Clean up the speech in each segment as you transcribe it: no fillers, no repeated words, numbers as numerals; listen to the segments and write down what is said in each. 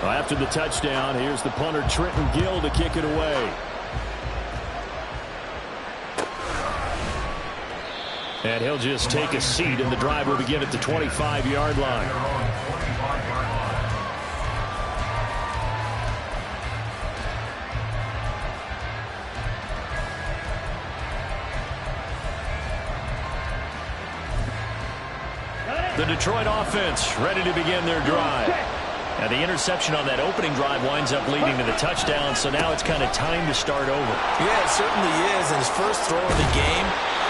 After the touchdown, here's the punter Trenton Gill to kick it away. And he'll just take a seat, and the drive will begin at the 25-yard line. The Detroit offense ready to begin their drive. And the interception on that opening drive winds up leading to the touchdown, so now it's kind of time to start over. Yeah, it certainly is, and his first throw of the game.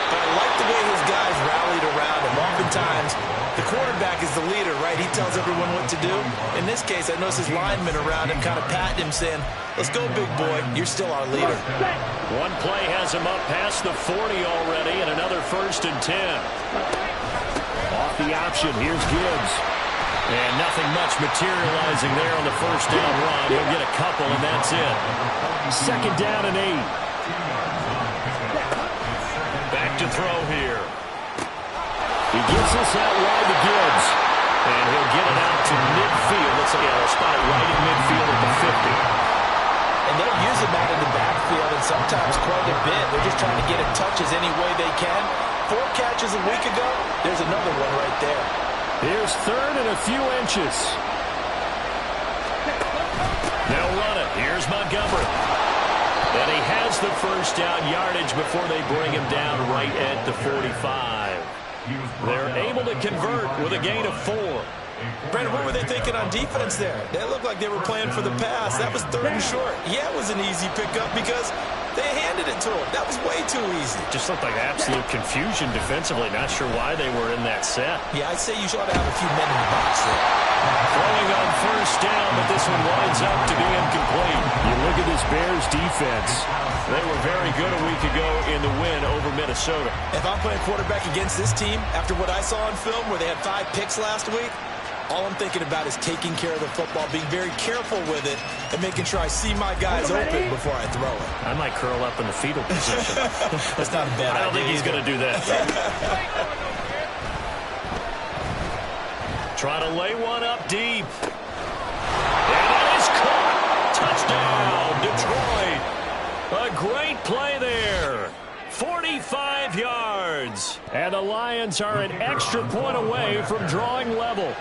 But I like the way his guys rallied around him. Oftentimes, the quarterback is the leader, right? He tells everyone what to do. In this case, I noticed his linemen around him kind of patting him, saying, let's go, big boy. You're still our leader. One play has him up past the 40 already, and another 1st and 10. Off the option, here's Gibbs. And nothing much materializing there on the first down run. He'll get a couple, and that's it. 2nd down and 8. Back to throw here. He gets this out wide to Gibbs. And he'll get it out to midfield. Looks like he'll spot it right in midfield at the 50. And they'll use him out in the backfield, and sometimes quite a bit. They're just trying to get him touches any way they can. 4 catches a week ago. There's another one right there. Here's 3rd and a few inches. They'll run it. Here's Montgomery. And he has the first down yardage before they bring him down right at the 45. They're able to convert with a gain of 4. Brandon, what were they thinking on defense there? They looked like they were playing for the pass. That was 3rd and short. Yeah, it was an easy pickup because they handed it to him. That was way too easy. Just looked like absolute confusion defensively. Not sure why they were in that set. Yeah, I'd say you ought to have a few men in the box there. Throwing on 1st down, but this one winds up to be incomplete. You look at this Bears defense. They were very good a week ago in the win over Minnesota. If I'm playing quarterback against this team, after what I saw on film where they had 5 picks last week, all I'm thinking about is taking care of the football, being very careful with it, and making sure I see my guys open before I throw it. I might curl up in the fetal position. That's not a bad idea. I don't think he's going to do that. Try to lay one up deep. And it is caught. Touchdown, Detroit. A great play there. 45 yards. And the Lions are an extra point away from drawing level.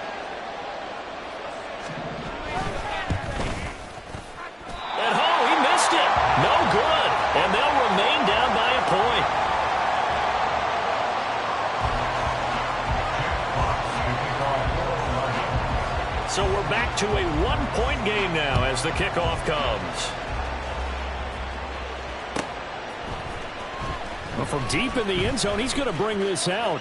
At home, he missed it. No good. And they'll remain down by a point. So we're back to a 1-point game now as the kickoff comes. Well, from deep in the end zone, he's going to bring this out.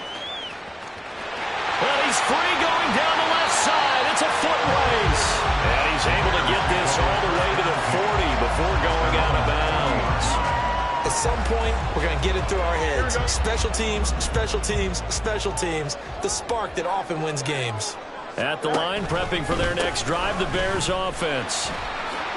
Well, he's free going down the left side. It's a foot race. And he's able to get this all the way to the 40 before going out of bounds. At some point, we're going to get it through our heads. Special teams, special teams, special teams. The spark that often wins games. At the line, prepping for their next drive, the Bears offense.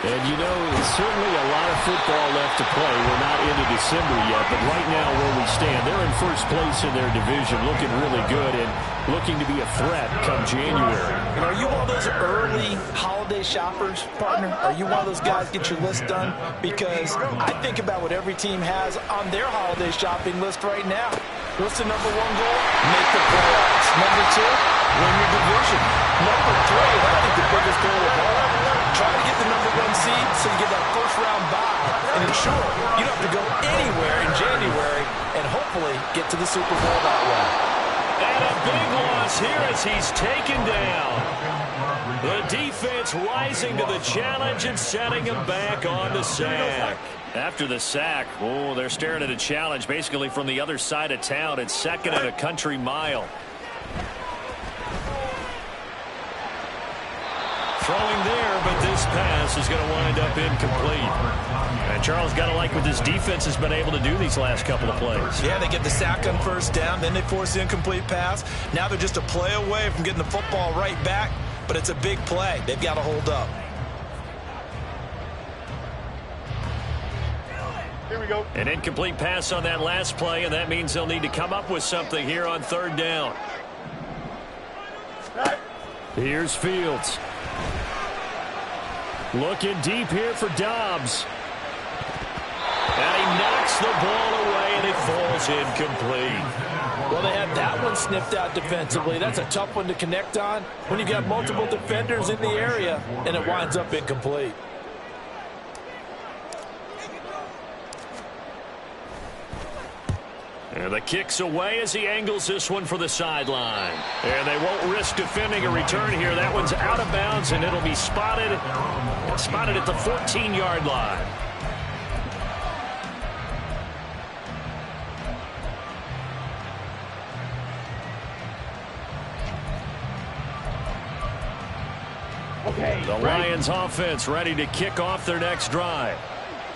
And, you know, certainly a lot of football left to play. We're not into December yet, but right now where we stand, they're in first place in their division, looking really good and looking to be a threat come January. And are you one of those early holiday shoppers, partner? Are you one of those guys get your list done? Because I think about what every team has on their holiday shopping list right now. What's the number 1 goal? Make the playoffs. Number 2, win your division. Number 3, and I think the biggest goal of all, try to get the number 1 seed so you get that first-round bye and ensure you don't have to go anywhere in January and hopefully get to the Super Bowl that way. And a big loss here as he's taken down. The defense rising to the challenge and setting him back on the sack. After the sack, oh, they're staring at a challenge basically from the other side of town. It's 2nd and a country mile. Throwing there, but this pass is going to wind up incomplete. And Charles, got to like what this defense has been able to do these last couple of plays. Yeah, they get the sack on first down, then they force the incomplete pass. Now they're just a play away from getting the football right back, but it's a big play. They've got to hold up. Here we go. An incomplete pass on that last play, and that means they'll need to come up with something here on 3rd down. Looking deep here for Dobbs. And he knocks the ball away, and it falls incomplete. Well, they had that one sniffed out defensively. That's a tough one to connect on when you got multiple defenders in the area, and it winds up incomplete. And the kick's away as he angles this one for the sideline. And they won't risk defending a return here. That one's out of bounds, and it'll be spotted at the 14-yard line. The Lions offense ready to kick off their next drive.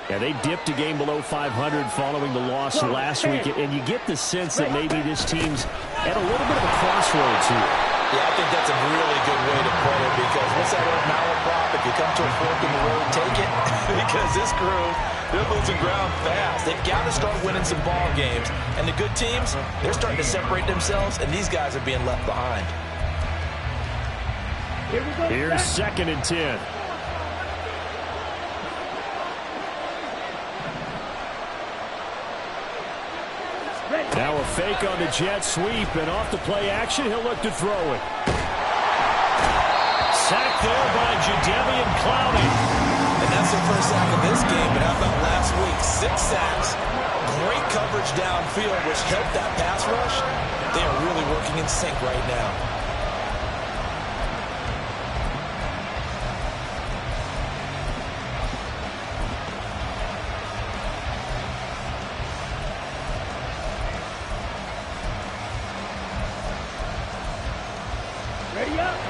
Yeah, they dipped a game below 500 following the loss last week, and you get the sense that maybe this team's at a little bit of a crossroads here. Yeah, I think that's a really good way to put it, because what's that old malaprop? If you come to a fork in the road, take it. Because this crew, they're losing ground fast. They've got to start winning some ball games. And the good teams, they're starting to separate themselves, and these guys are being left behind. Here's 2nd and 10. Now a fake on the jet sweep, and off the play action, he'll look to throw it. Sacked there by Jadeveon Clowney. And that's the first sack of this game, but how about last week? 6 sacks, great coverage downfield, which helped that pass rush. They are really working in sync right now.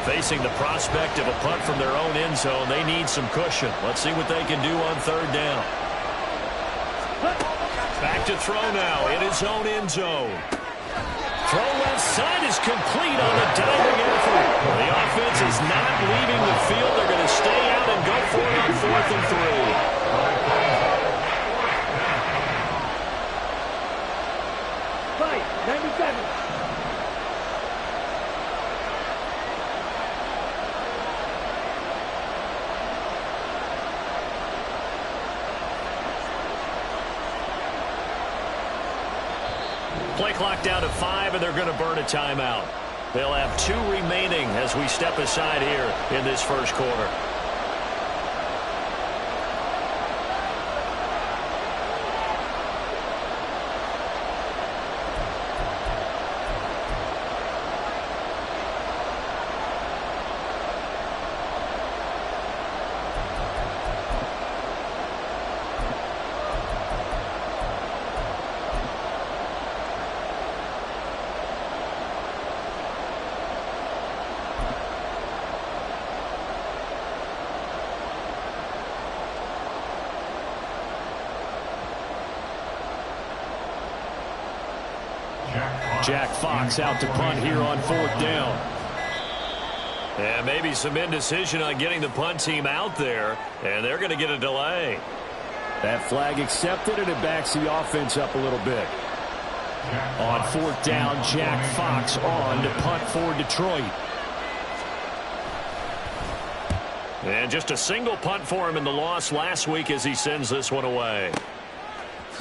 Facing the prospect of a punt from their own end zone, they need some cushion. Let's see what they can do on 3rd down. Back to throw now in his own end zone. Throw left side is complete on the diving effort. The offense is not leaving the field. They're going to stay out and go for it on 4th and 3. 97. Play clock down to 5, and they're going to burn a timeout. They'll have 2 remaining as we step aside here in this first quarter. Jack Fox out to punt here on 4th down. And maybe some indecision on getting the punt team out there, and they're going to get a delay. That flag accepted, and it backs the offense up a little bit. On 4th down, Jack Fox on to punt for Detroit. And just a single punt for him in the loss last week as he sends this one away.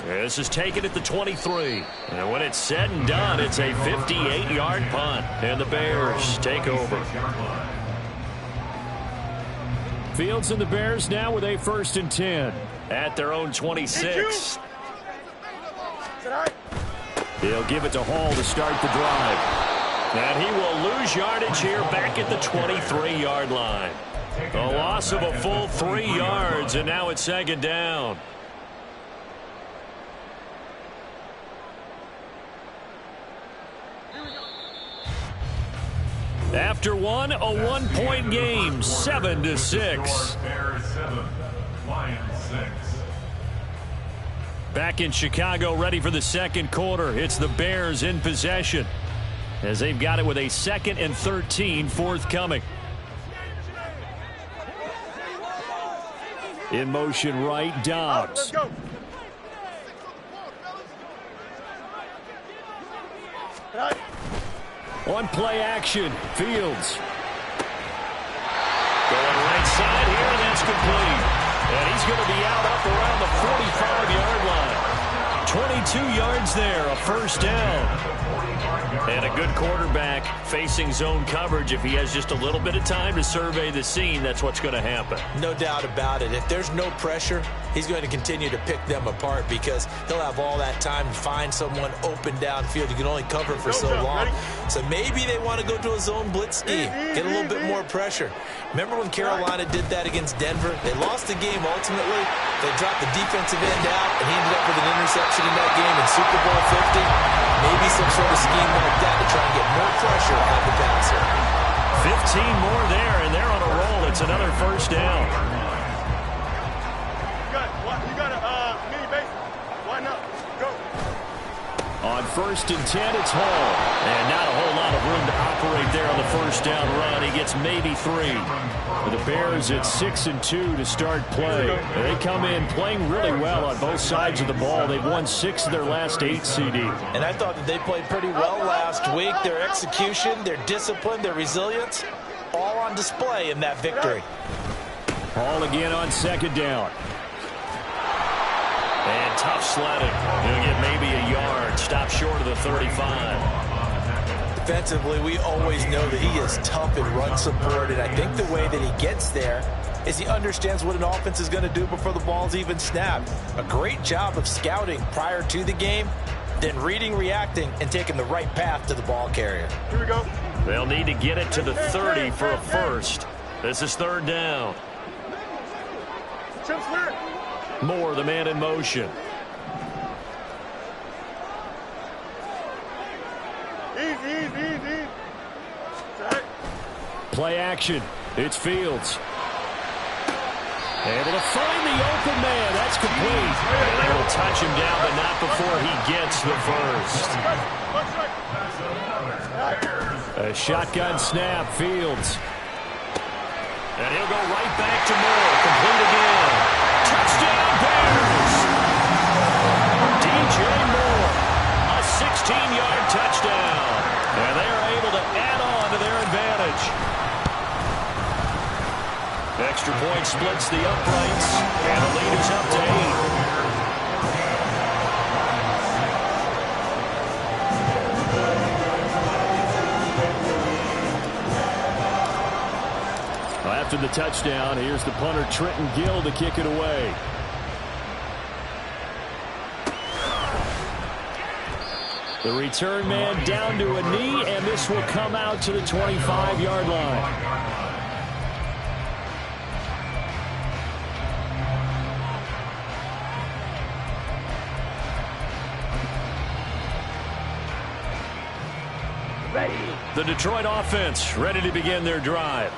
This is taken at the 23. And when it's said and done, it's a 58-yard punt. And the Bears take over. Fields and the Bears now with a 1st and 10 at their own 26. He'll give it to Hall to start the drive. And he will lose yardage here back at the 23-yard line. A loss of a full 3 yards, and now it's 2nd down. After one, a 1-point game, 7-6. Back in Chicago, ready for the second quarter. It's the Bears in possession as they've got it with a 2nd and 13 forthcoming. In motion right, Dobbs. On play action, Fields. Going right side here, and that's complete. And he's going to be out up around the 45-yard line. 22 yards there, a first down. And a good quarterback facing zone coverage. If he has just a little bit of time to survey the scene, that's what's going to happen. No doubt about it. If there's no pressure, he's going to continue to pick them apart because he'll have all that time to find someone open downfield. You can only cover for so long. So maybe they want to go to a zone blitz scheme, get a little bit more pressure. Remember when Carolina did that against Denver? They lost the game ultimately. They dropped the defensive end out, and he ended up with an interception in that game in Super Bowl 50. Maybe some sort of scheme like that to try and get more pressure on the passer. 15 more there, and they're on a roll. It's another first down. You got a mini base. Why not? Go. On 1st and 10, it's Hall. And not a whole lot of room to operate there on the first down run. He gets maybe 3. For the Bears, it's 6 and 2 to start play. They come in playing really well on both sides of the ball. They've won 6 of their last 8, CD. And I thought that they played pretty well last week. Their execution, their discipline, their resilience, all on display in that victory. Hall again on 2nd down. And tough sledding. He'll get maybe a yard. Stop short of the 35. Defensively, we always know that he is tough in run support, and I think the way that he gets there is he understands what an offense is going to do before the ball's even snapped. A great job of scouting prior to the game, then reading, reacting, and taking the right path to the ball carrier. Here we go. They'll need to get it to the 30 for a first. This is 3rd down. Moore, the man in motion. Easy. Play action. It's Fields. Able to find the open man. That's complete. And they will touch him down, but not before he gets the first. A shotgun snap. Fields. And he'll go right back to Moore. Complete again. Touchdown, Bears! DJ Moore. A 16-yard touchdown. And they are able to add on to their advantage. Extra point splits the uprights. And the lead is up to 8. After the touchdown, here's the punter Trenton Gill to kick it away. The return man down to a knee, and this will come out to the 25-yard line. The Detroit offense ready to begin their drive.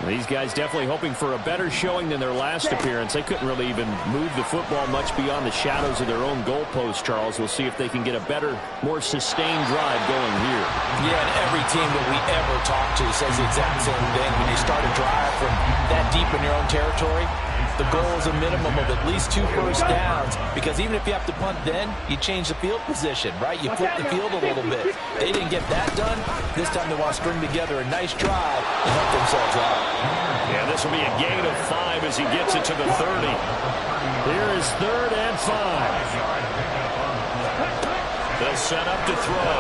These guys definitely hoping for a better showing than their last appearance. They couldn't really even move the football much beyond the shadows of their own goalpost, Charles. We'll see if they can get a better, more sustained drive going here. Yeah, and every team that we ever talk to says the exact same thing. When you start a drive from that deep in your own territory, the goal is a minimum of at least 2 first downs, because even if you have to punt then, you change the field position, right? You flip the field a little bit. They didn't get that done. This time they want to string together a nice drive and help themselves out. Yeah, this will be a gain of 5 as he gets it to the 30. Here is 3rd and 5. They'll set up to throw.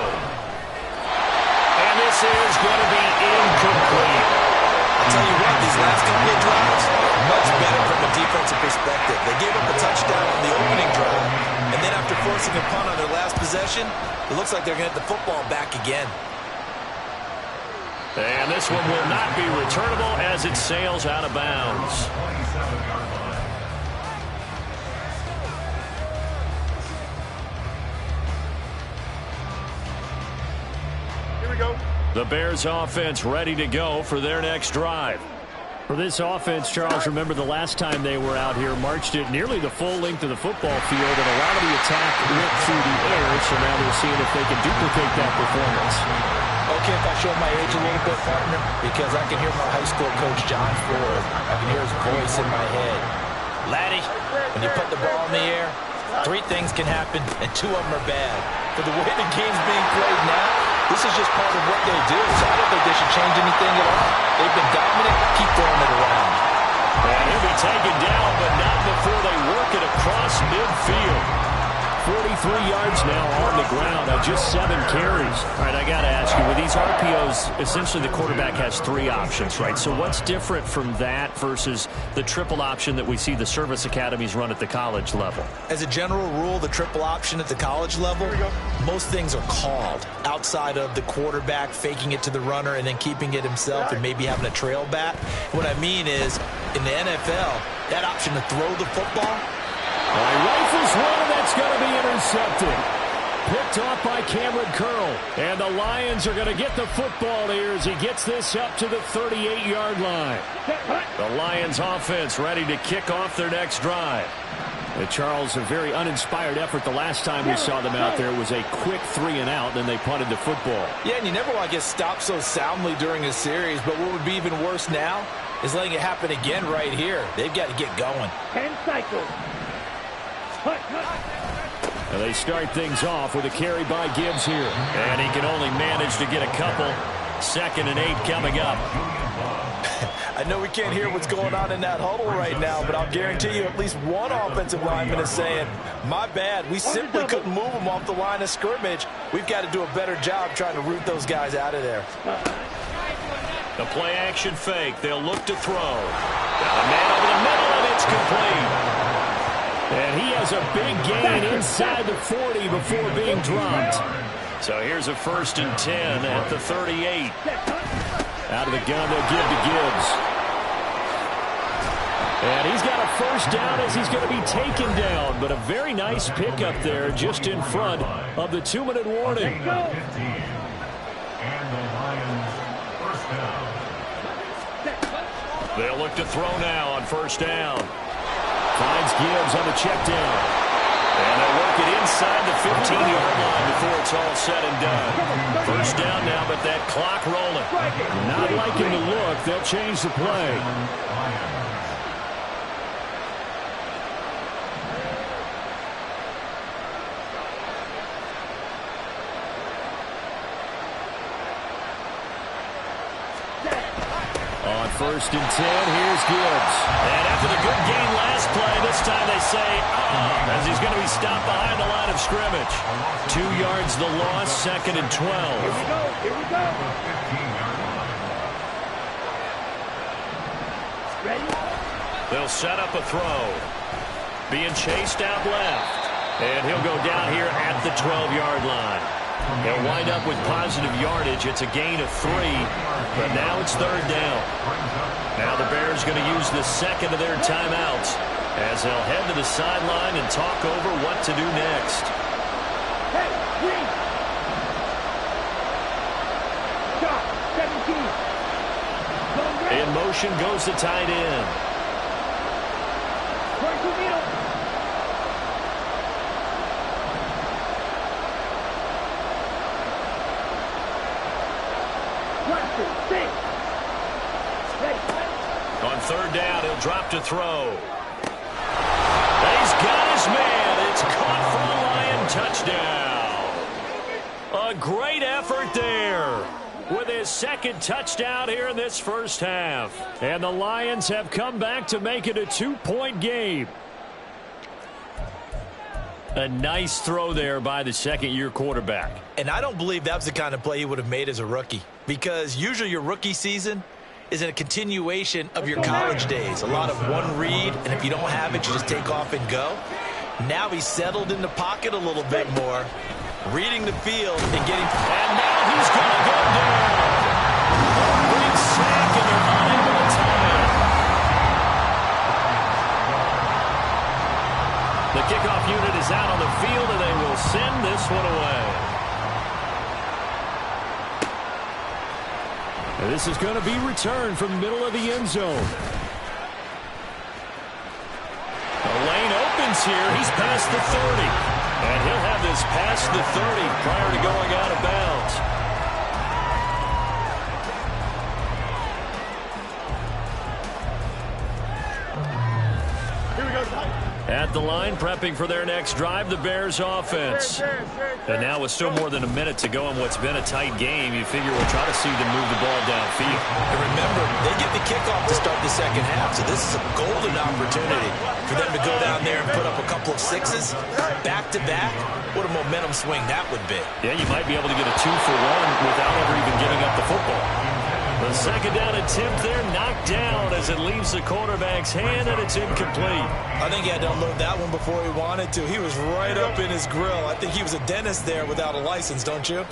And this is going to be incomplete. I'll tell you what, these last couple of drives, much better from a defensive perspective. They gave up a touchdown on the opening drive, and then after forcing a punt on their last possession, it looks like they're going to get the football back again. And this one will not be returnable as it sails out of bounds. Here we go. The Bears offense ready to go for their next drive. For this offense, Charles, remember the last time they were out here, marched it nearly the full length of the football field, and a lot of the attack went through the air, so now they're seeing if they can duplicate that performance. Okay, if I show my age a little bit, partner, because I can hear my high school coach, John Ford. I can hear his voice in my head. Laddie, when you put the ball in the air, 3 things can happen, and 2 of them are bad. For the way the game's being played now, this is just part of what they do, so I don't think they should change anything at all. They've been dominant. Keep throwing it around. And he'll be taken down, but not before they work it across midfield. 43 yards now on the ground on just 7 carries. All right, I got to ask you, with these RPOs, essentially the quarterback has 3 options, right? So what's different from that versus the triple option that we see the service academies run at the college level? As a general rule, the triple option at the college level, most things are called outside of the quarterback faking it to the runner and then keeping it himself and maybe having a trail back. What I mean is, in the NFL, that option to throw the football, He rifles one, and that's going to be intercepted. Picked off by Cameron Curl. And the Lions are going to get the football here as he gets this up to the 38-yard line. The Lions offense ready to kick off their next drive. And Charles, a very uninspired effort the last time we saw them out there. It was a quick 3-and-out, then they punted the football. Yeah, and you never want to get stopped so soundly during a series, but what would be even worse now is letting it happen again right here. They've got to get going. 10 cycles. And they start things off with a carry by Gibbs here. And he can only manage to get a couple. 2nd and 8 coming up. I know we can't hear what's going on in that huddle right now, but I'll guarantee you at least one offensive lineman is saying, my bad, we simply couldn't move them off the line of scrimmage. We've got to do a better job trying to root those guys out of there. The play action fake. They'll look to throw. Got a man over the middle, and it's complete. And he has a big gain inside the 40 before being dropped. So here's a 1st and 10 at the 38. Out of the gun, they'll give to Gibbs. And he's got a 1st down as he's going to be taken down. But a very nice pickup there just in front of the 2-minute warning. They'll look to throw now on 1st down. Finds Gibbs on the check down. And they'll work it inside the 15-yard line before it's all said and done. 1st down now, but that clock rolling. Not liking the look. They'll change the play. On 1st and 10, here's Gibbs. And after the good game last play, this time they say, as he's going to be stopped behind the line of scrimmage. 2 yards the loss, 2nd and 12. Here we go. Ready? They'll set up a throw. Being chased out left. And he'll go down here at the 12-yard line. They'll wind up with positive yardage. It's a gain of 3, but now it's 3rd down. Now the Bears going to use the 2nd of their timeouts as they'll head to the sideline and talk over what to do next. Hey, green. Stop. 17. In motion goes the tight end. Towards the middle. On 3rd down, he'll drop to throw. He's got his man. It's caught for the Lion touchdown. A great effort there with his 2nd touchdown here in this 1st half. And the Lions have come back to make it a 2-point game. A nice throw there by the 2nd-year quarterback. And I don't believe that was the kind of play he would have made as a rookie, because usually your rookie season is a continuation of your college days. A lot of one read, and if you don't have it, you just take off and go. Now he's settled in the pocket a little bit more, reading the field and getting... And now he's going to go down. A big sack, and they're unable to tie it. The kickoff unit is out on the field, and they will send this one away. And this is going to be returned from the middle of the end zone. The lane opens here. He's past the 30. And he'll have this past the 30 prior to going out of bounds. At the line, prepping for their next drive, the Bears offense. And now with still more than a minute to go in what's been a tight game, you figure we'll try to see them move the ball downfield. And remember, they get the kickoff to start the second half, so this is a golden opportunity for them to go down there and put up a couple of sixes back-to-back. What a momentum swing that would be. Yeah, you might be able to get a 2-for-1 without ever even giving up the football. The second down attempt there knocked down as it leaves the quarterback's hand, and it's incomplete. I think he had to unload that one before he wanted to. He was right up in his grill. I think he was a dentist there without a license, don't you?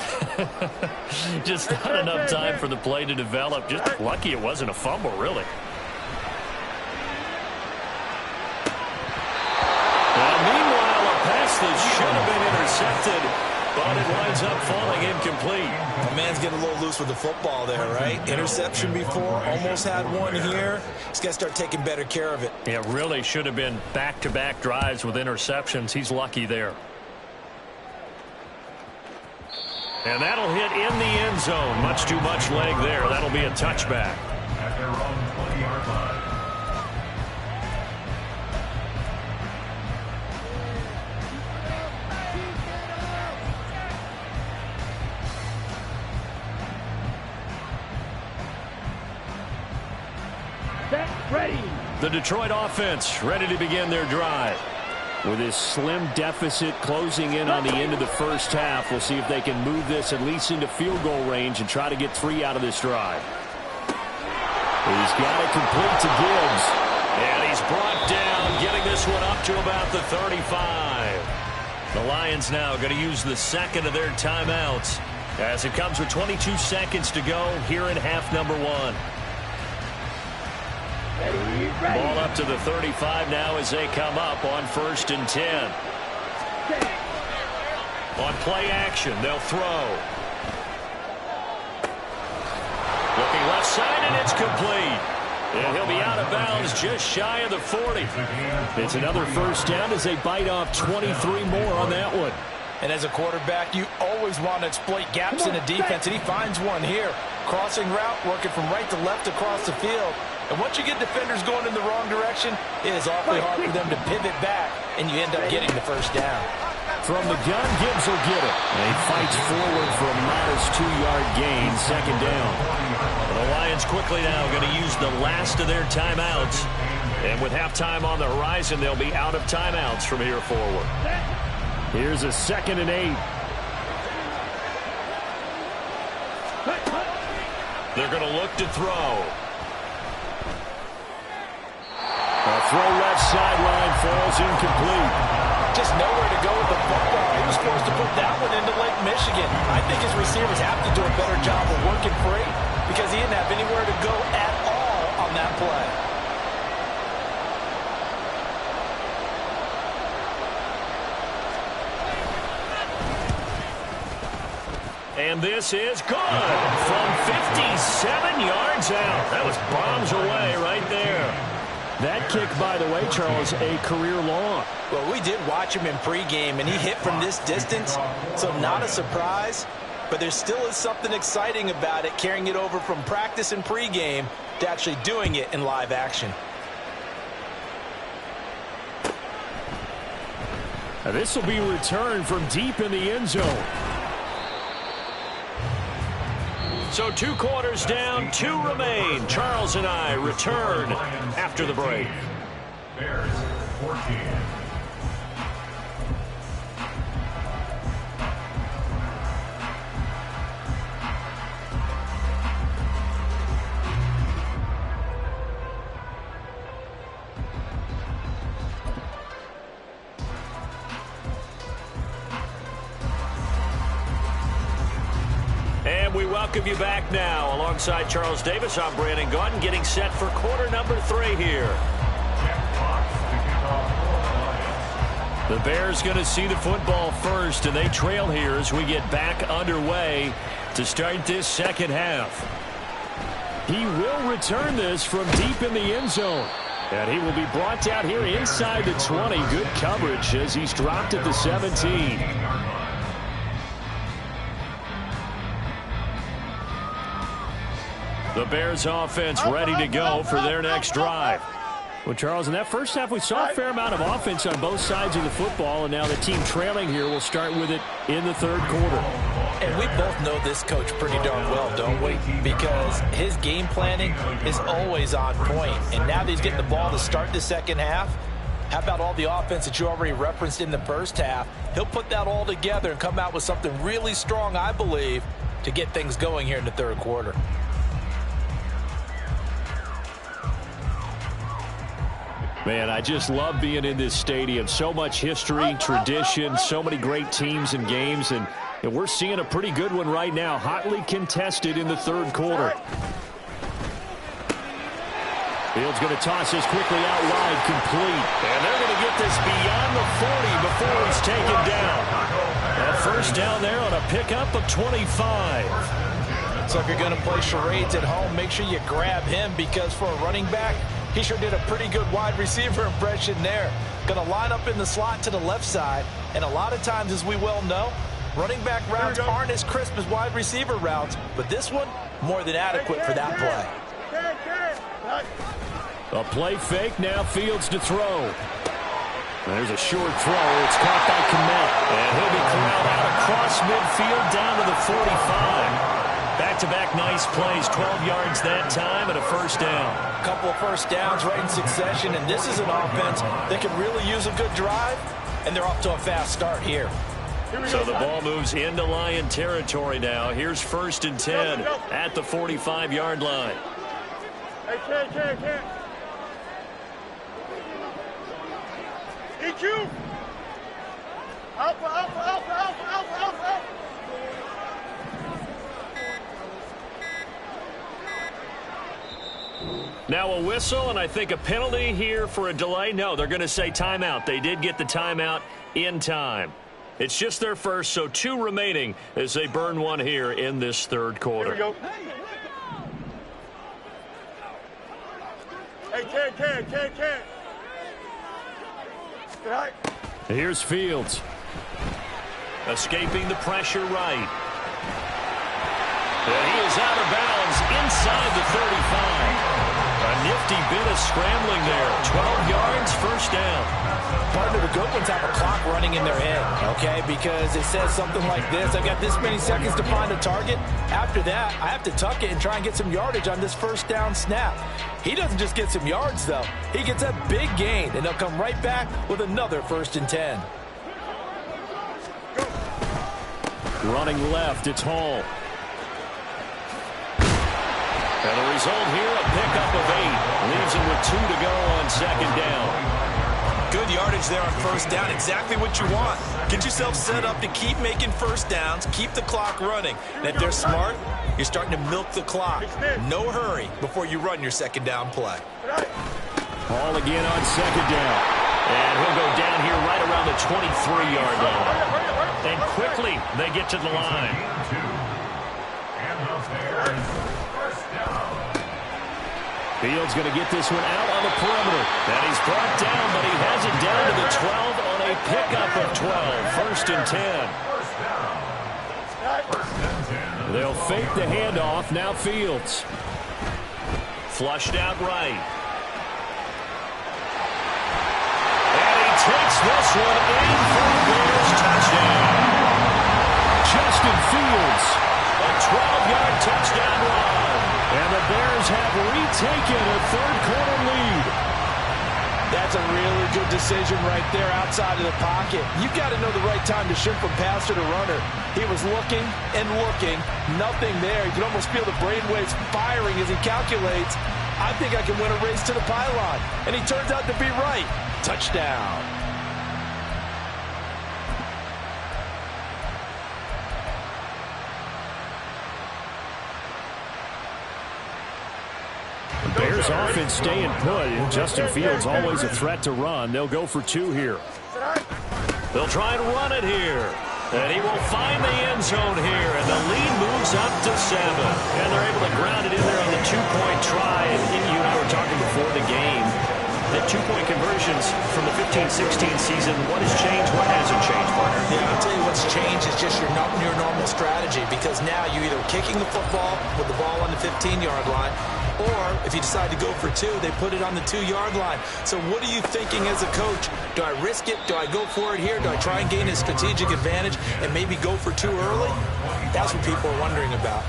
Just not enough time for the play to develop. Just lucky it wasn't a fumble, really. Now, meanwhile, a pass that should have been intercepted, but it winds up falling incomplete. The man's getting a little loose with the football there, right? Interception before, almost had one here. He's got to start taking better care of it. Yeah, really should have been back-to-back drives with interceptions. He's lucky there. And that'll hit in the end zone. Much too much leg there. That'll be a touchback. At their own 20-yard line. Ready. The Detroit offense ready to begin their drive. With this slim deficit closing in on the end of the first half, we'll see if they can move this at least into field goal range and try to get 3 out of this drive. He's got it complete to Gibbs. And he's brought down, getting this one up to about the 35. The Lions now going to use the second of their timeouts as it comes with 22 seconds to go here in half number 1. Ball up to the 35 now as they come up on 1st and 10. On play action, they'll throw. Looking left side, and it's complete. And he'll be out of bounds just shy of the 40. It's another first down as they bite off 23 more on that one. And as a quarterback, you always want to exploit gaps in a defense, and he finds one here. Crossing route, working from right to left across the field. And once you get defenders going in the wrong direction, it is awfully hard for them to pivot back, and you end up getting the first down. From the gun, Gibbs will get it. And he fights forward for a modest 2-yard gain, second down. The Lions quickly now going to use the last of their timeouts. And with halftime on the horizon, they'll be out of timeouts from here forward. Here's a 2nd and 8. They're going to look to throw. A throw left sideline falls incomplete. Just nowhere to go with the football. He was forced to put that one into Lake Michigan. I think his receivers have to do a better job of working free because he didn't have anywhere to go at all on that play. And this is good from 57 yards out. That was bombs away right there. That kick, by the way, Charles, a career long. Well, we did watch him in pregame, and he hit from this distance, so not a surprise. But there still is something exciting about it, carrying it over from practice and pregame to actually doing it in live action. Now, this will be returned from deep in the end zone. So 2 quarters down, 2 remain. Charles and I return after the break. Bears 14. And we welcome you back now. Alongside Charles Davis, I'm Brandon Gaudin, getting set for quarter number 3 here. The Bears going to see the football first, and they trail here as we get back underway to start this second half. He will return this from deep in the end zone. And he will be brought down here inside the 20. Good coverage as he's dropped at the 17. The Bears offense ready to go for their next drive. Well, Charles, in that first half, we saw a fair amount of offense on both sides of the football, and now the team trailing here will start with it in the third quarter. And we both know this coach pretty darn well, don't we? Because his game planning is always on point. And now that he's getting the ball to start the second half, how about all the offense that you already referenced in the first half? He'll put that all together and come out with something really strong, I believe, to get things going here in the third quarter. Man, I just love being in this stadium. So much history, tradition, so many great teams and games, and we're seeing a pretty good one right now, hotly contested in the third quarter. Fields going to toss this quickly out wide, complete. And they're going to get this beyond the 40 before he's taken down. A first down there on a pickup of 25. So if you're going to play charades at home, make sure you grab him, because for a running back, he sure did a pretty good wide receiver impression there. Going to line up in the slot to the left side. And a lot of times, as we well know, running back routes aren't as crisp as wide receiver routes. But this one, more than adequate for that play. A play fake, now Fields to throw. There's a short throw. It's caught by Kmet. And he'll be corralled out across midfield down to the 45. Back-to-back nice plays, 12 yards that time and a first down. A couple of first downs right in succession, and this is an offense that can really use a good drive, and they're off to a fast start here. So the ball moves into Lion territory now. Here's first and 10 at the 45-yard line. Hey, Ken. EQ. Alpha. Now a whistle, and I think a penalty here for a delay. No, they're going to say timeout. They did get the timeout in time. It's just their first, so 2 remaining as they burn one here in this third quarter. Here we go. Hey, Ken. Right. Here's Fields. Escaping the pressure right. And he is out of bounds inside the 35. A nifty bit of scrambling there. 12 yards, first down. Partner, the good ones have a clock running in their head, okay? Because it says something like this: I've got this many seconds to find a target. After that, I have to tuck it and try and get some yardage on this first down snap. He doesn't just get some yards, though. He gets a big gain, and they'll come right back with another first and 10. Running left, it's Hall. And the result here, a pickup of 8. Leaves him with 2 to go on second down. Good yardage there on first down. Exactly what you want. Get yourself set up to keep making first downs, keep the clock running. And if they're smart, you're starting to milk the clock. No hurry before you run your second down play. Hall again on second down. And he'll go down here right around the 23-yard line. And quickly, they get to the line. Fields going to get this one out on the perimeter. And he's brought down, but he has it down to the 12 on a pickup of 12. First and 10. They'll fake the handoff. Now Fields. Flushed out right. And he takes this one in for the Bears touchdown. Justin Fields. A 12-yard touchdown run. And the Bears have retaken a third-quarter lead. That's a really good decision right there outside of the pocket. You've got to know the right time to shift from passer to runner. He was looking and looking. Nothing there. You can almost feel the brainwaves firing as he calculates, I think I can win a race to the pylon. And he turns out to be right. Touchdown. Bears offense staying put. Justin Fields always a threat to run. They'll go for 2 here. They'll try and run it here. And he will find the end zone here. And the lead moves up to 7. And they're able to ground it in there on the 2-point try. And you and I were talking before the game. The 2-point conversions from the 15-16 season, what has changed? What hasn't changed, partner? Yeah, I'll tell you what's changed is just your normal strategy, because now you're either kicking the football with the ball on the 15-yard line, Or if you decide to go for 2, they put it on the 2-yard line. So what are you thinking as a coach? Do I risk it? Do I go for it here? Do I try and gain a strategic advantage and maybe go for 2 early? That's what people are wondering about.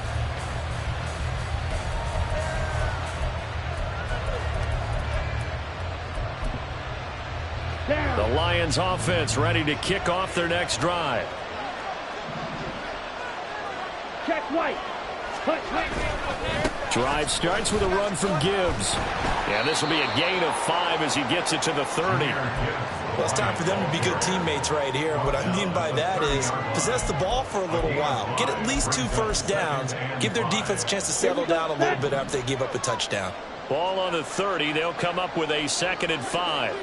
The Lions offense ready to kick off their next drive. Check White. Drive starts with a run from Gibbs. Yeah, this will be a gain of 5 as he gets it to the 30. Well, it's time for them to be good teammates right here. What I mean by that is possess the ball for a little while. Get at least 2 first downs. Give their defense a chance to settle down a little bit after they give up a touchdown. Ball on the 30. They'll come up with a 2nd and 5.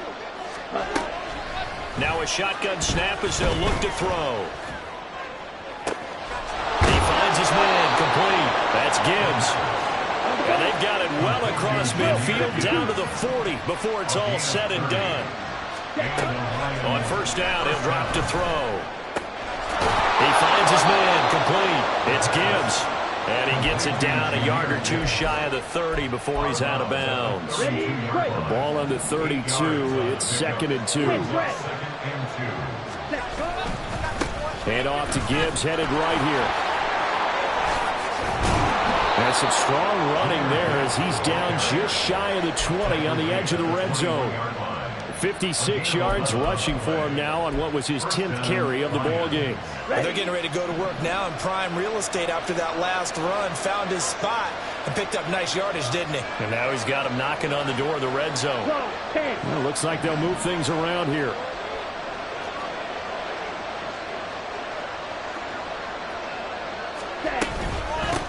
Now a shotgun snap as they'll look to throw. He finds his man complete. That's Gibbs. And they've got it well across midfield down to the 40 before it's all said and done. On first down, he'll drop to throw. He finds his man complete. It's Gibbs. And he gets it down a yard or 2 shy of the 30 before he's out of bounds. The ball on the 32. It's 2nd and 2. Hand off to Gibbs, headed right here. There's some strong running there as he's down just shy of the 20 on the edge of the red zone. 56 yards rushing for him now on what was his 10th carry of the ball game. And they're getting ready to go to work now in prime real estate after that last run. Found his spot and picked up nice yardage, didn't he? And now he's got him knocking on the door of the red zone. Well, looks like they'll move things around here.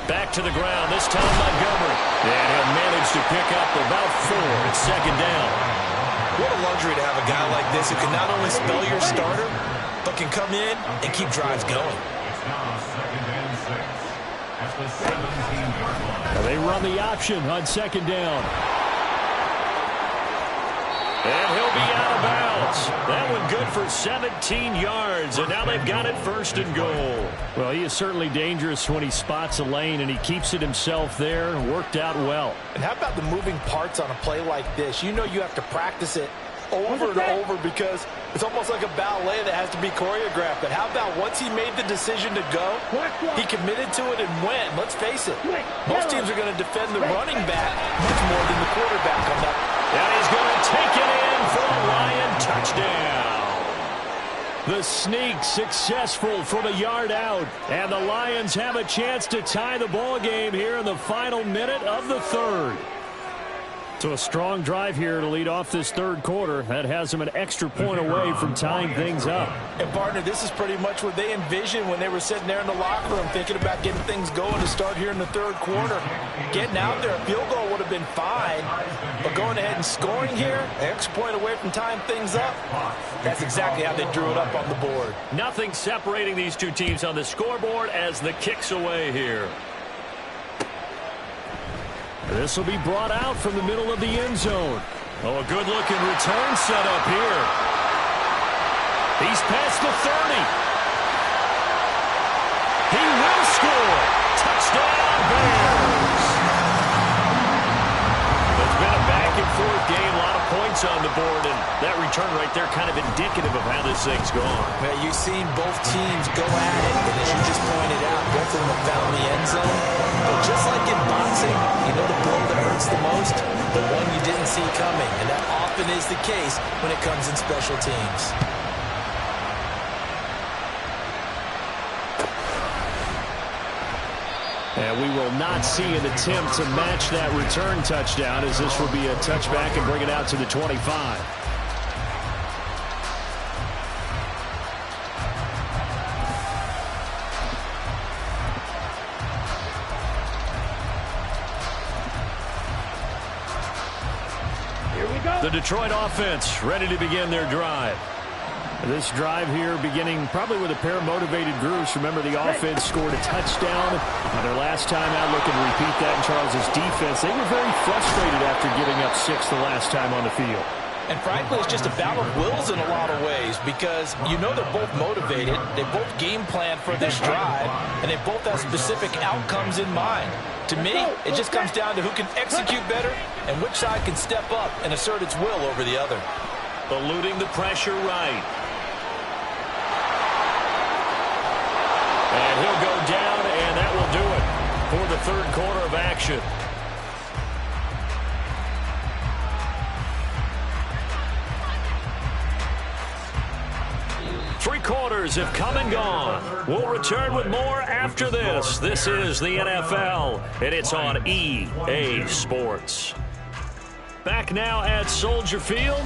Back to the ground, this time Montgomery. And he'll manage to pick up about 4. It's 2nd down. What a luxury to have a guy like this who can not only spell your starter, but can come in and keep drives going. It's now 2nd and 6 at the 17-yard line. They run the option on 2nd down. And he'll be out of bounds. That one good for 17 yards, and now they've got it 1st and goal. Well, he is certainly dangerous when he spots a lane, and he keeps it himself there. Worked out well. And how about the moving parts on a play like this? You know you have to practice it over and over because it's almost like a ballet that has to be choreographed. But how about once he made the decision to go, he committed to it and went. Let's face it, most teams are going to defend the running back much more than the quarterback on that. And he's going to take it in for a Lion touchdown. The sneak successful from a yard out. And the Lions have a chance to tie the ball game here in the final minute of the 3rd. So a strong drive here to lead off this 3rd quarter. That has them an extra point away from tying things up. And, partner, this is pretty much what they envisioned when they were sitting there in the locker room thinking about getting things going to start here in the 3rd quarter. Getting out there, a field goal would have been fine. But going ahead and scoring here, an extra point away from tying things up, that's exactly how they drew it up on the board. Nothing separating these two teams on the scoreboard as the kick's away here. This will be brought out from the middle of the end zone. Oh, a good-looking return set up here. He's past the 30. He will score. Touchdown, Bears. It's been a back-and-forth game, a lot of points on the board, and that return right there kind of indicative of how this thing's gone. Well, you've seen both teams go at it, and as you just pointed out, both of them have found the end zone. But just like in boxing, you know the blow that hurts the most? The one you didn't see coming, and that often is the case when it comes in special teams. And we will not see an attempt to match that return touchdown, as this will be a touchback and bring it out to the 25. The Detroit offense ready to begin their drive. This drive here beginning probably with a pair of motivated groups. Remember, the offense scored a touchdown on their last time out. Looking to repeat that in Charles' defense. They were very frustrated after giving up 6 the last time on the field. And frankly, it's just a battle of wills in a lot of ways because you know they're both motivated. They both game plan for this drive, and they both have specific outcomes in mind. To me, it just comes down to who can execute better and which side can step up and assert its will over the other. Eluding the pressure right. And he'll go down, and that will do it for the third quarter of action. Three quarters have come and gone. We'll return with more after this. This is the NFL, and it's on EA Sports. Back now at Soldier Field.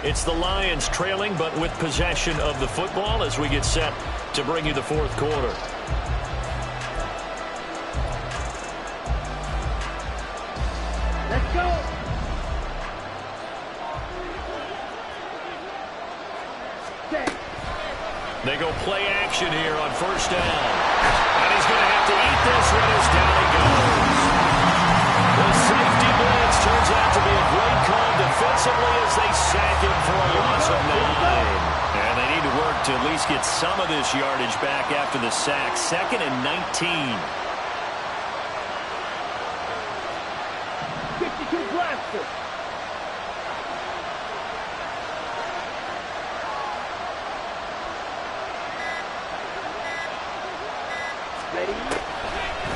It's the Lions trailing, but with possession of the football as we get set to bring you the fourth quarter. Let's go. They go play action here on first down. And he's going to have to eat this one as down he goes. The safety blitz turns out to be a great call defensively as they sack him for a loss of 9. And they need to work to at least get some of this yardage back after the sack. 2nd and 19. 52 blaster.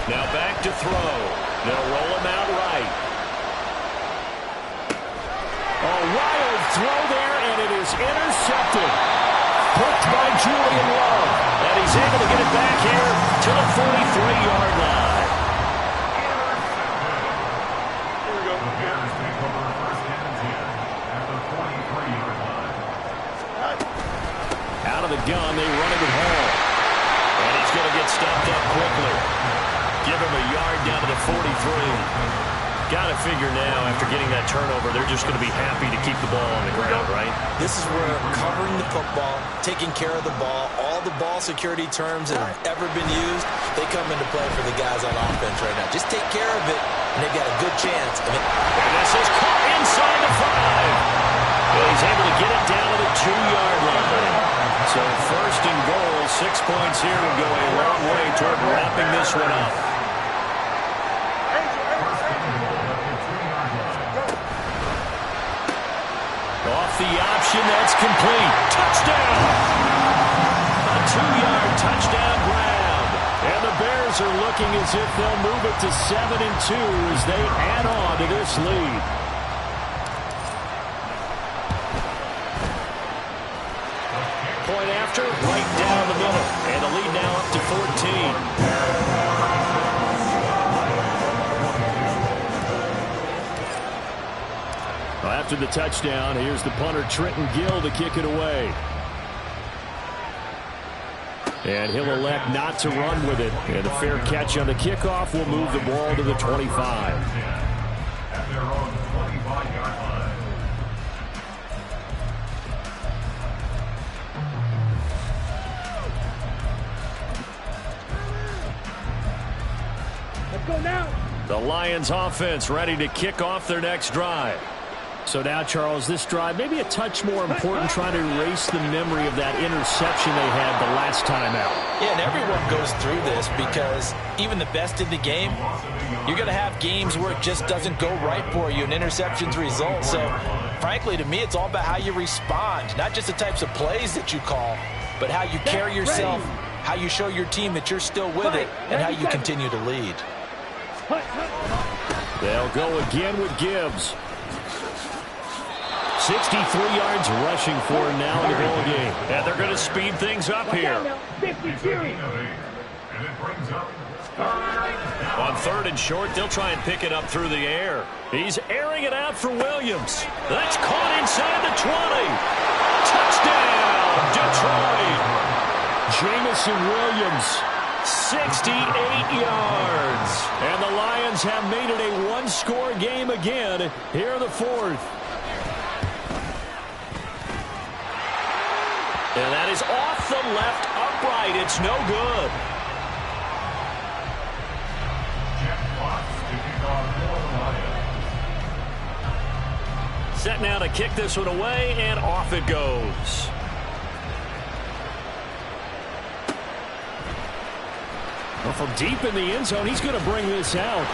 Now back to throw. They'll roll him out right. A wild throw there, and it is intercepted. Picked by Julian Love. And he's able to get it back here to the 43-yard line. Here we go. The Bears take over first and 10 at the 43-yard line. Out of the gun, they run it with Hall. And he's going to get stopped up quickly. Give him a yard down to the 43. Got to figure now, after getting that turnover, they're just going to be happy to keep the ball on the ground, right? This is where covering the football, taking care of the ball, all the ball security terms that have ever been used, they come into play for the guys on offense right now. Just take care of it, and they've got a good chance. And this is caught inside the 5. Well, he's able to get it down to the 2-yard line. So first and goal, 6 points here will go a long way toward wrapping this one up. Off the option, that's complete. Touchdown! A 2-yard touchdown grab. And the Bears are looking as if they'll move it to 7-2 as they add on to this lead. Point after, right down the middle. And the lead now up to 14. After the touchdown, here's the punter, Trenton Gill, to kick it away. And he'll elect not to run with it. And a fair catch on the kickoff will move the ball to the 25. At their own 25-yard line. Let's go now. The Lions offense ready to kick off their next drive. So now, Charles, this drive maybe a touch more important, trying to erase the memory of that interception they had the last time out. Yeah, and everyone goes through this because even the best in the game, you're going to have games where it just doesn't go right for you and interceptions result. So, frankly, to me, it's all about how you respond, not just the types of plays that you call, but how you carry yourself, how you show your team that you're still with it, and how you continue to lead. They'll go again with Gibbs. 63 yards rushing for him now in the ball game. And they're going to speed things up here. 52. And it brings up On 3rd and short, they'll try and pick it up through the air. He's airing it out for Williams. That's caught inside the 20. Touchdown, Detroit. Jamison Williams. 68 yards. And the Lions have made it a one-score game again here in the 4th. And that is off the left upright. It's no good. Jeff Watts to kick off for the Lions. Set now to kick this one away, and off it goes. Well, from deep in the end zone, he's going to bring this out.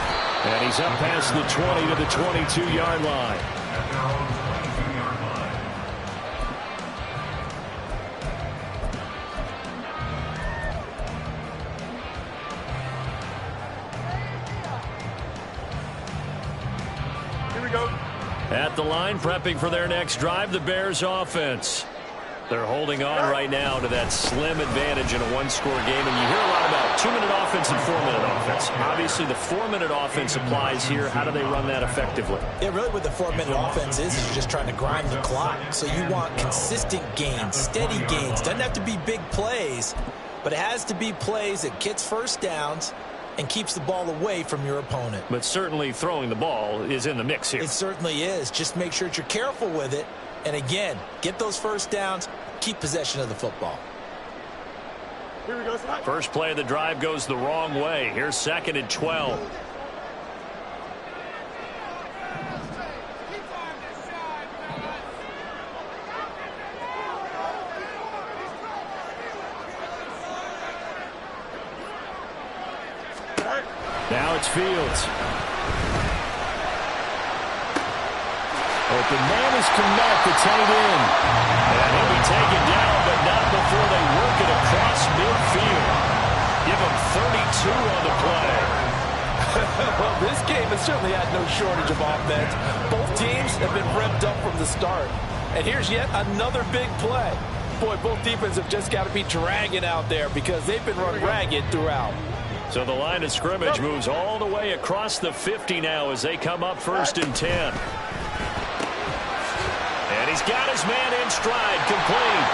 And he's up past the 20 to the 22-yard line. At their own 22-yard line. Here we go. At the line, prepping for their next drive, the Bears offense. They're holding on right now to that slim advantage in a one-score game. And you hear a lot about 2-minute offense and 4-minute offense. Obviously, the 4-minute offense applies here. How do they run that effectively? Yeah, really what the 4-minute offense is just trying to grind the clock. So you want consistent gains, steady gains. Doesn't have to be big plays, but it has to be plays that gets first downs and keeps the ball away from your opponent. But certainly throwing the ball is in the mix here. It certainly is. Just make sure that you're careful with it. And again, get those first downs, keep possession of the football. Here we go. First play of the drive goes the wrong way. Here's 2nd and 12. Now it's Fields. Open man is Kmet, the tight end. And he'll be taken down, but not before they work it across midfield. Give him 32 on the play. Well, this game has certainly had no shortage of offense. Both teams have been revved up from the start. And here's yet another big play. Boy, both defenses have just got to be dragging out there because they've been run ragged throughout. So the line of scrimmage moves all the way across the 50 now as they come up 1st and 10. And he's got his man in stride, complete.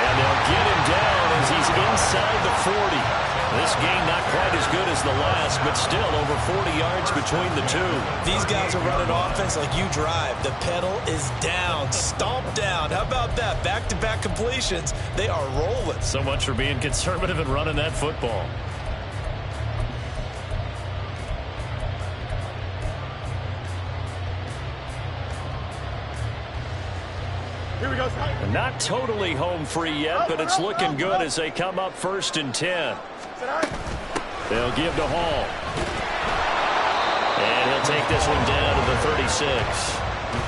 And they'll get him down as he's inside the 40. This game not quite as good as the last, but still over 40 yards between the two. These guys are running offense like you drive. The pedal is down, stomped down. How about that? Back-to-back completions. They are rolling. So much for being conservative and running that football. Here we go. Not totally home free yet, but it's looking good as they come up 1st and 10. They'll give to Hall. And he'll take this one down to the 36.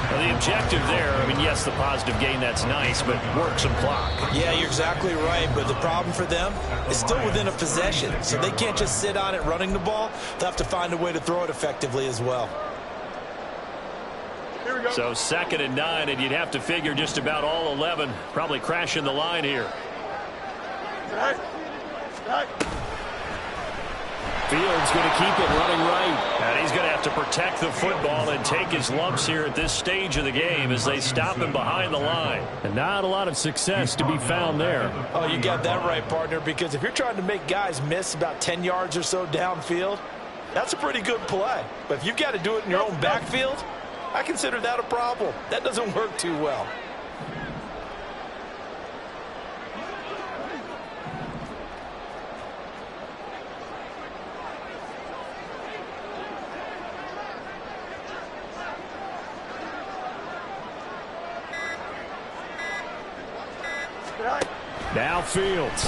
Well, the objective there, I mean, yes, the positive gain, that's nice, but work some clock. Yeah, you're exactly right, but the problem for them is still within a possession, so they can't just sit on it running the ball. They'll have to find a way to throw it effectively as well. So 2nd and 9, and you'd have to figure just about all 11 probably crashing the line here. Fields going to keep it running right. And he's going to have to protect the football and take his lumps here at this stage of the game as they stop him behind the line. And not a lot of success to be found there. Oh, you got that right, partner, because if you're trying to make guys miss about 10 yards or so downfield, that's a pretty good play. But if you've got to do it in your own backfield, I consider that a problem. That doesn't work too well. Now Fields.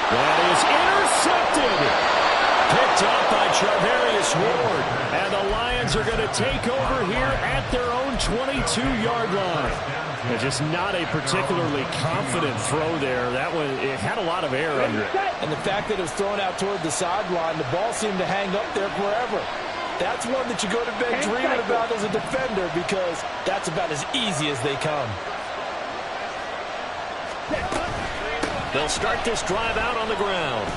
That is intercepted. Picked up by Charvarius Ward. And the Lions are going to take over here at their own 22-yard line. It's just not a particularly confident throw there. That one, it had a lot of air under it. And the fact that it was thrown out toward the sideline, the ball seemed to hang up there forever. That's one that you go to bed dreaming about as a defender because that's about as easy as they come. They'll start this drive out on the ground.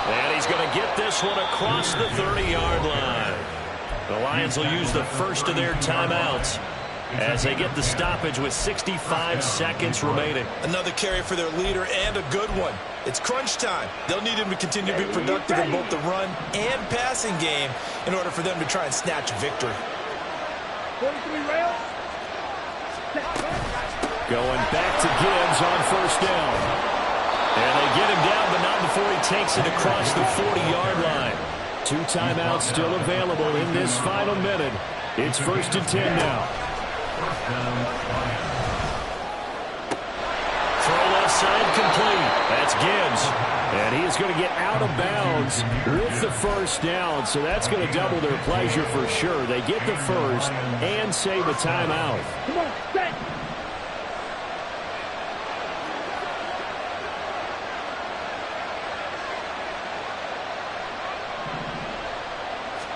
And he's going to get this one across the 30-yard line. The Lions will use the first of their timeouts as they get the stoppage with 65 seconds remaining. Another carry for their leader and a good one. It's crunch time. They'll need him to continue to be productive in both the run and passing game in order for them to try and snatch a victory. 43 rails. Going back to Gibbs on 1st down. And they get him down, but not before he takes it across the 40-yard line. 2 timeouts still available in this final minute. It's 1st and 10 now. side complete. That's Gibbs. And he is going to get out of bounds with the first down, so that's going to double their pleasure for sure. They get the first and save a timeout. Come on, set.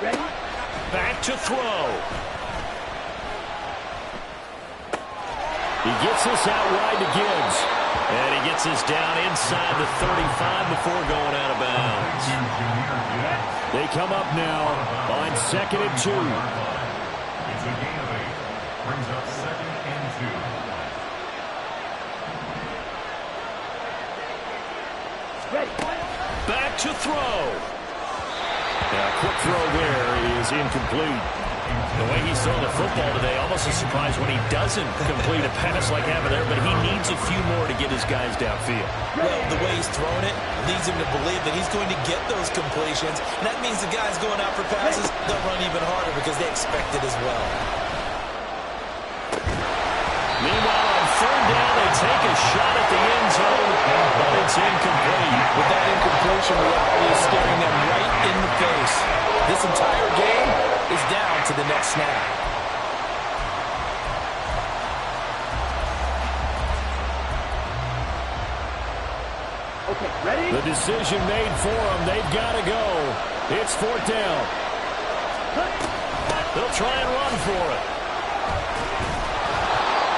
Ready? Back to throw. He gets this out wide to Gibbs. And he gets this down inside the 35 before going out of bounds. They come up now on 2nd and 2. It's a gain of 8. Brings up 2nd and 2. Ready. Back to throw. Now, quick throw there is incomplete. The way he's throwing the football today, almost a surprise when he doesn't complete a pass like having there, but he needs a few more to get his guys downfield. Well, the way he's throwing it leads him to believe that he's going to get those completions. And that means the guys going out for passes, they'll run even harder because they expect it as well. Meanwhile, on 3rd down, they take a shot at the end zone, but it's incomplete. With that incompletion, reality is staring them right in the face. This entire game is down to the next snap. Okay, ready? The decision made for them. They've got to go. It's 4th down. They'll try and run for it.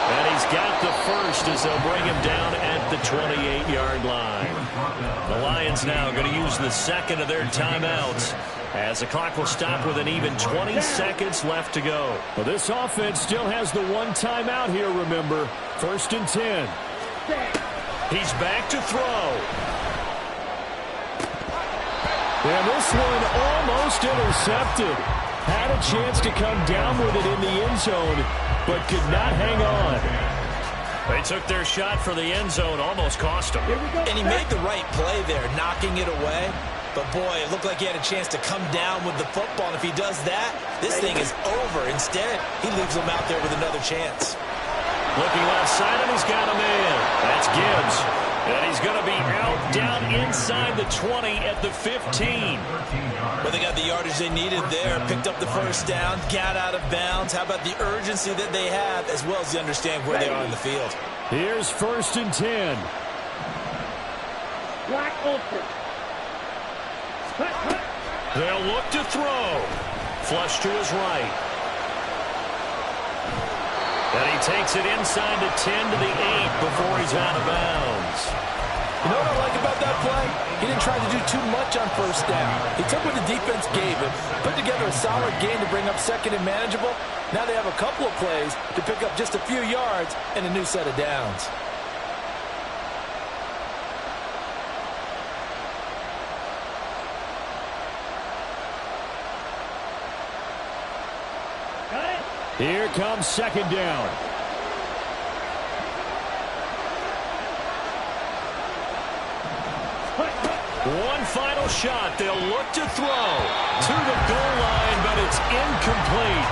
And he's got the first as they'll bring him down at the 28-yard line. The Lions now going to use the second of their timeouts as the clock will stop with an even 20 seconds left to go. Well, this offense still has the one timeout here, remember. 1st and 10. He's back to throw. And this one almost intercepted. Had a chance to come down with it in the end zone, but could not hang on. They took their shot for the end zone, almost cost him. And he made the right play there, knocking it away. But, boy, it looked like he had a chance to come down with the football. And if he does that, this thing is over. Instead, he leaves him out there with another chance. Looking left side, and he's got a man. That's Gibbs. And he's going to be out down inside the 20 at the 15. But they got the yardage they needed there, picked up the first down, got out of bounds. How about the urgency that they have, as well as they understand where they are in the field? Here's 1st and 10. Black ultra. They'll look to throw. Flush to his right. And he takes it inside the 10 to the 8 before he's out of bounds. You know what I like about that play? He didn't try to do too much on 1st down. He took what the defense gave him, put together a solid game to bring up 2nd and manageable. Now they have a couple of plays to pick up just a few yards and a new set of downs. Here comes 2nd down. One final shot. They'll look to throw to the goal line, but it's incomplete.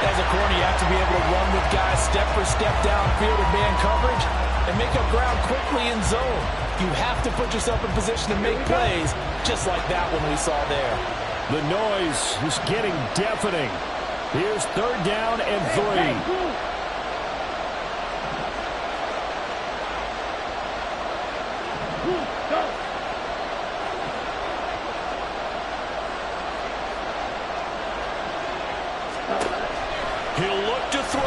As a corner, you have to be able to run with guys step for step downfield in man coverage and make up ground quickly in zone. You have to put yourself in position to make plays just like that one we saw there. The noise is getting deafening. Here's 3rd down and 3. He'll look to throw.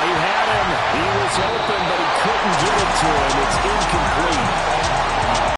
He had him. He was open, but he couldn't get it to him. It's incomplete.